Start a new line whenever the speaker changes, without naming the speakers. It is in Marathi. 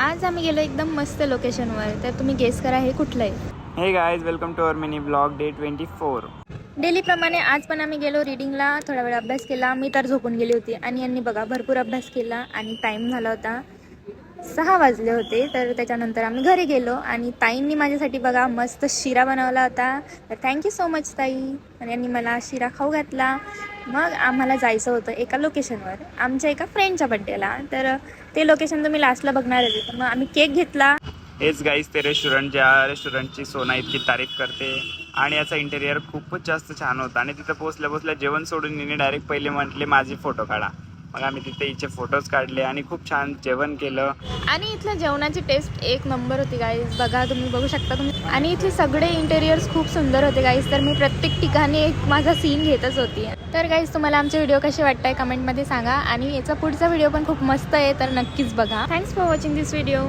आज आम्ही गेलो एकदम मस्त लोकेशनवर, तर तुम्ही गेस करा हे कुठलं आहे.
Hey guys, welcome to our mini blog day 24.
डेलीप्रमाणे आज पण आम्ही गेलो रीडिंगला. थोडा वेळ अभ्यास केला. मी तर झोपून गेली होती आणि यांनी बघा भरपूर अभ्यास केला आणि टाईम झाला होता 6 वाजले होते. तर त्याच्यानंतर आम्ही घरी गेलो आणि ताईंनी माझ्यासाठी बघा मस्त शिरा बनवला होता. तर थँक्यू सो मच ताई. आणि यांनी मला शिरा खाऊ घातला. मग आम्हाला जायचं होतं एका लोकेशनवर, आमच्या एका फ्रेंडच्या बड्डेला. तर ते लोकेशन तुम्ही लास्टला बघणार आहे. तर मग आम्ही केक घेतला.
हेच गाईस ते रेस्टॉरंट, ज्या रेस्टॉरंटची सोना इतकी तारीफ करते आणि याचा इंटेरियर खूपच जास्त छान होता. आणि तिथं पोचल्या जेवण सोडून हिने डायरेक्ट पहिले म्हटले माझे फोटो काढा. मग आम्ही तिथे हिचे फोटोज काढले आणि खूप छान जेवण केलं.
आणि इथल्या जेवणाची टेस्ट एक नंबर होती गाईज. बघा तुम्ही बघू शकता तुम्ही. आणि इथले सगळे इंटेरियर्स खूप सुंदर होते गाईज. तर मी प्रत्येक ठिकाणी एक माझा सीन घेतच होती. तर गाईज तुम्हाला आमचे व्हिडिओ कसे वाटताय कमेंटमध्ये सांगा. आणि याचा पुढचा व्हिडिओ पण खूप मस्त आहे, तर नक्कीच बघा. Thanks for watching this video.